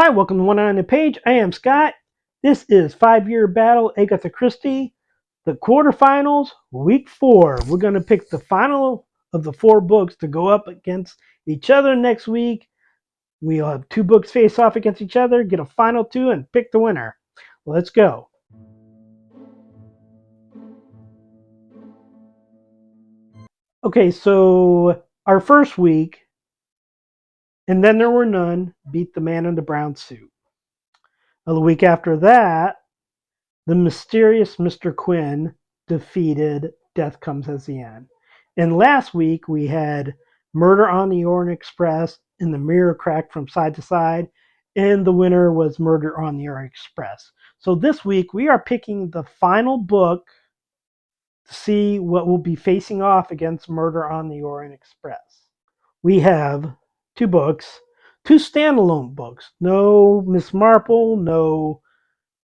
Hi, welcome to One Eye on the Page. I am Scott. This is 5-Year Battle Agatha Christie, the quarterfinals, week 4. We're going to pick the final of the 4 books to go up against each other next week. We'll have 2 books face off against each other, get a final 2, and pick the winner. Let's go. Okay, so our first week, And Then There Were None, beat The Man in the Brown Suit. The week after that, The Mysterious Mr. Quinn defeated Death Comes as the End. And last week we had Murder on the Orient Express and The Mirror Cracked from Side to Side, and the winner was Murder on the Orient Express. So this week we are picking the final book to see what will be facing off against Murder on the Orient Express. We have 2 books, 2 standalone books. No Miss Marple, no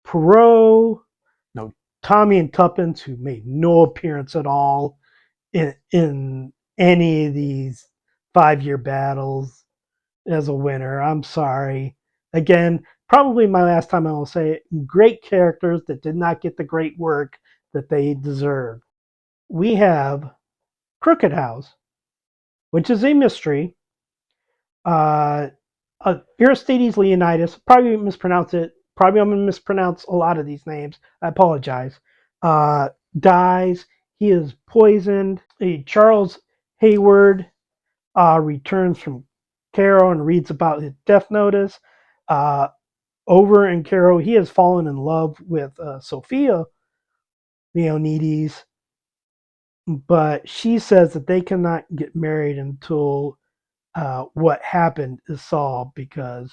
Perot, no Tommy and Tuppence, who made no appearance at all in any of these 5-year battles as a winner. I'm sorry. Again, probably my last time I will say it. Great characters that did not get the great work that they deserved. We have Crooked House, which is a mystery. Uh, Aristides Leonidas, probably mispronounce it. Probably I'm going to mispronounce a lot of these names. I apologize. Uh, Dies. He is poisoned. Charles Hayward returns from Cairo and reads about his death notice. Uh, Over in Cairo, he has fallen in love with Sophia Leonides, but she says that they cannot get married until what happened is solved, because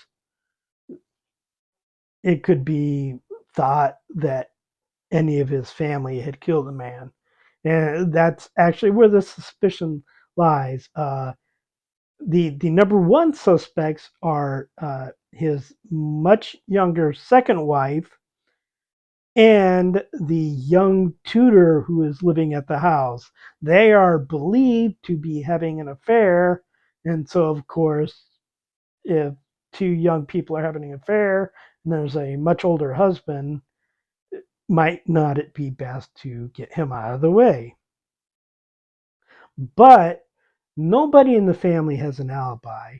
it could be thought that any of his family had killed the man. And that's actually where the suspicion lies. The number one suspects are his much younger second wife and the young tutor who is living at the house. They are believed to be having an affair, and so of course, if 2 young people are having an affair and there's a much older husband, might not it be best to get him out of the way? But nobody in the family has an alibi.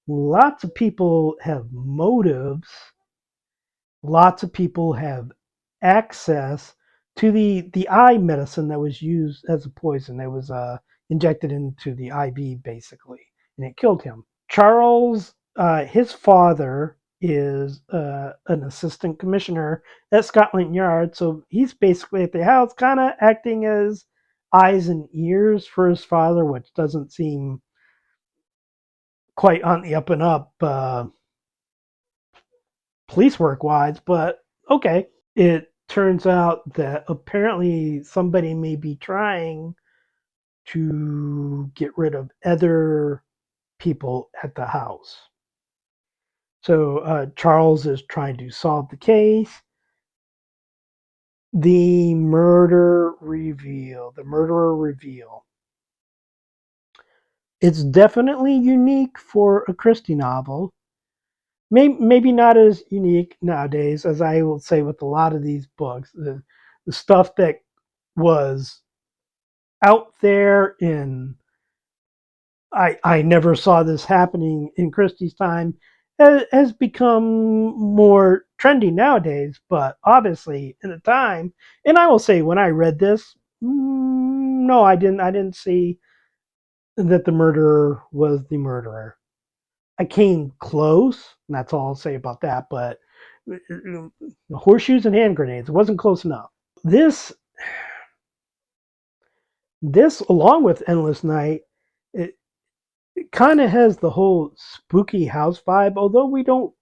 Lots of people have motives. Lots of people have access to the eye medicine that was used as a poison. It was injected into the IV, basically, and it killed him. Charles, his father, is an assistant commissioner at Scotland Yard, so he's basically at the house, kind of acting as eyes and ears for his father, which doesn't seem quite on the up and up police work wise, but okay. It turns out that apparently somebody may be trying to get rid of other people at the house. So Charles is trying to solve the case. The murderer reveal. It's definitely unique for a Christie novel. Maybe not as unique nowadays as I will say with a lot of these books. The stuff that was out there in I never saw this happening in Christie's time has become more trendy nowadays, but obviously in the time, and I will say when I read this, no, I didn't see that the murderer was the murderer. I came close, and that's all I'll say about that, but horseshoes and hand grenades, it wasn't close enough. This along with Endless Night, it, kind of has the whole spooky house vibe, although we don't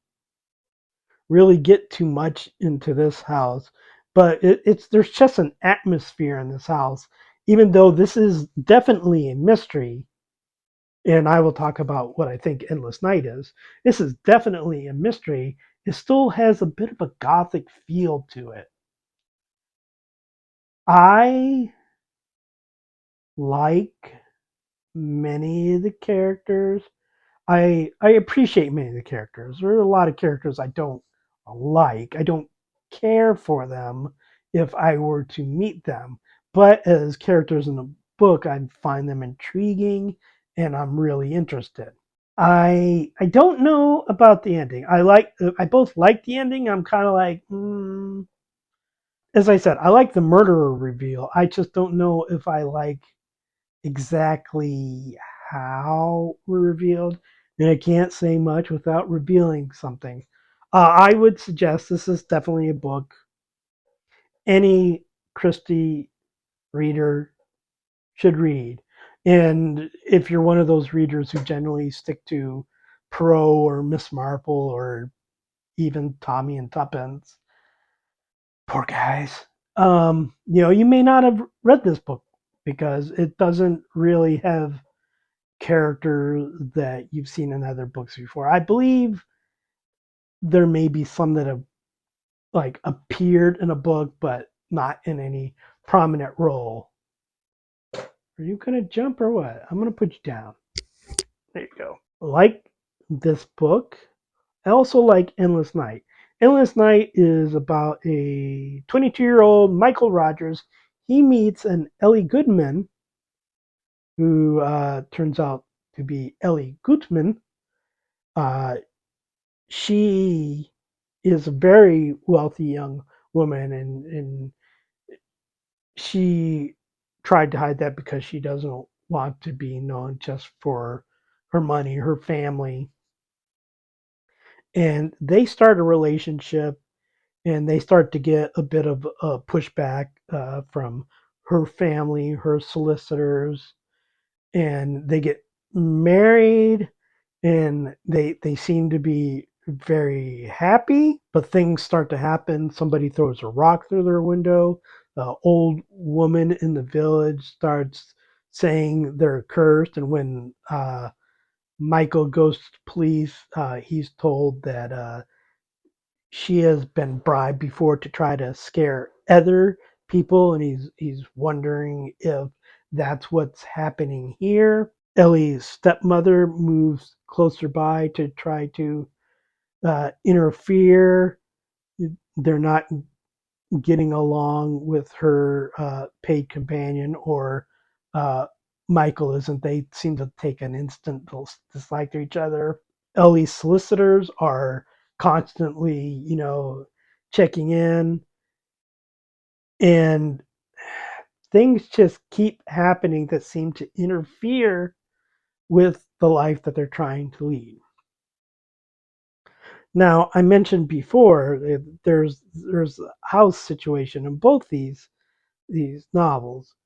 really get too much into this house. But it's there's just an atmosphere in this house, even though this is definitely a mystery. And I will talk about what I think Endless Night is. This is definitely a mystery. It still has a bit of a gothic feel to it. I like many of the characters. I appreciate many of the characters. There are a lot of characters I don't like. I don't care for them if I were to meet them. But as characters in the book, I find them intriguing and I'm really interested. I don't know about the ending. I both like the ending. I'm kind of like, as I said, I like the murderer reveal. I just don't know if I like exactly how we're revealed, and I can't say much without revealing something. I would suggest this is definitely a book any Christie reader should read. And if you're one of those readers who generally stick to Poirot or Miss Marple or even Tommy and Tuppence, poor guys, you may not have read this book because it doesn't really have character that you've seen in other books before. I believe there may be some that have like appeared in a book but not in any prominent role. Are you gonna jump or what? I'm gonna put you down. There you go. Like this book, I also like Endless Night. Endless Night is about a 22-year-old Michael Rogers. He meets an Ellie Goodman, who turns out to be Ellie Gutman. Uh, she is a very wealthy young woman, and she tried to hide that because she doesn't want to be known just for her money, her family. And they start a relationship, and they start to get a bit of a pushback from her family, her solicitors, and they get married, and they seem to be very happy, but things start to happen. Somebody throws a rock through their window. The old woman in the village starts saying they're cursed, and when Michael goes to police, he's told that she has been bribed before to try to scare other people, and he's wondering if that's what's happening here. Ellie's stepmother moves closer by to try to interfere. They're not getting along with her paid companion, or uh, Michael isn't. They seem to take an instant dislike to each other. Ellie's solicitors are constantly, checking in, and things just keep happening that seem to interfere with the life that they're trying to lead. Now, I mentioned before there's a house situation in both these novels,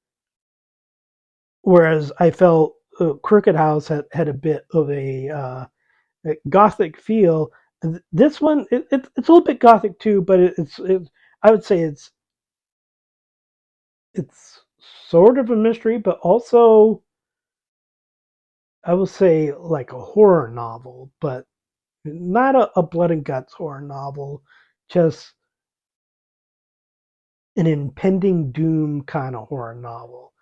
whereas I felt Crooked House had a bit of a gothic feel. This one it's a little bit gothic too, but it's I would say it's sort of a mystery, but also I will say like a horror novel, but not a blood and guts horror novel, just an impending doom kind of horror novel.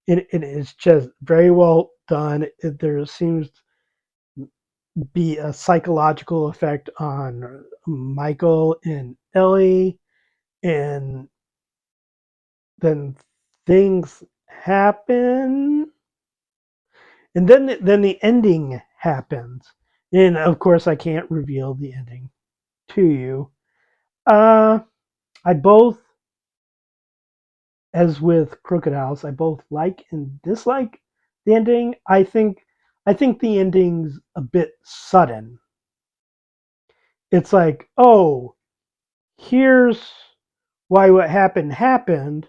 It is just very well done. There seems to be a psychological effect on Michael and Ellie, and then things happen, and then the ending happens. And of course, I can't reveal the ending to you. Uh, I both, as with Crooked House, I both like and dislike the ending. I think the ending's a bit sudden. It's like, oh, here's why what happened happened,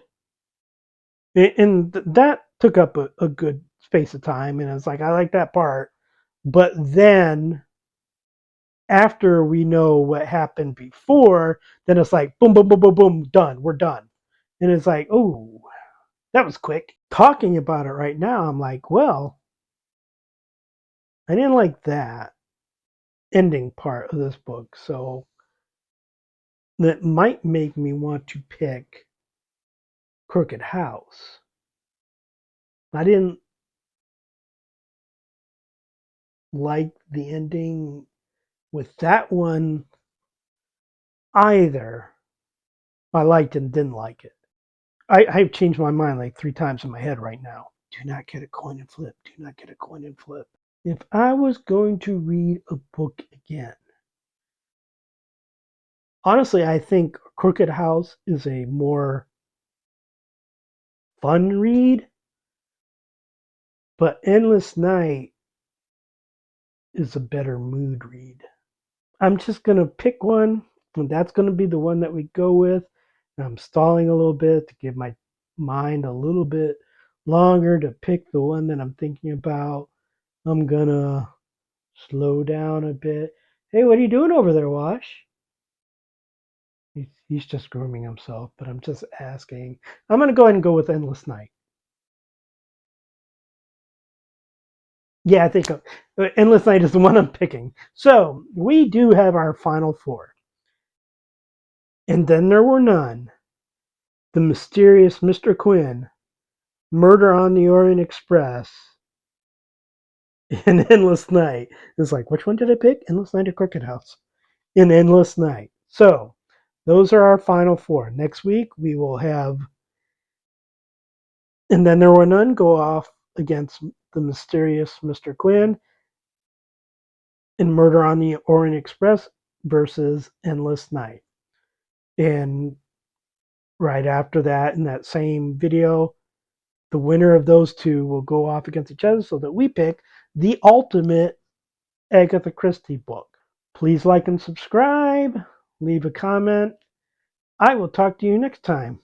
and that took up a good space of time, and it's like I like that part. But then after we know what happened before, then it's like boom, boom, boom, boom, boom, done. We're done, and it's like, oh, that was quick. Talking about it right now, I'm like, well, I didn't like that ending part of this book, so that might make me want to pick Crooked House. I didn't like the ending with that one either. I liked and didn't like it. I've changed my mind like 3 times in my head right now. Do not get a coin and flip. Do not get a coin and flip. If I was going to read a book again, honestly, I think Crooked House is a more fun read, but Endless Night is a better mood read. I'm just going to pick one, and that's going to be the one that we go with. And I'm stalling a little bit to give my mind a little bit longer to pick the one that I'm thinking about. I'm going to slow down a bit. Hey, what are you doing over there, Wash? He's just grooming himself, but I'm just asking. I'm going to go ahead and go with Endless Night. Yeah, I think Endless Night is the one I'm picking. So we do have our final four. And then there were none. The Mysterious Mr. Quinn, Murder on the Orient Express, and Endless Night. It's like, which one did I pick? Endless Night or Crooked House? In Endless Night. So those are our final four. Next week we will have And Then There Were None go off against The Mysterious Mr. Quinn and Murder on the Orient Express versus Endless Night. And right after that, in that same video, the winner of those two will go off against each other so that we pick the ultimate Agatha Christie book. Please like and subscribe, leave a comment. I will talk to you next time.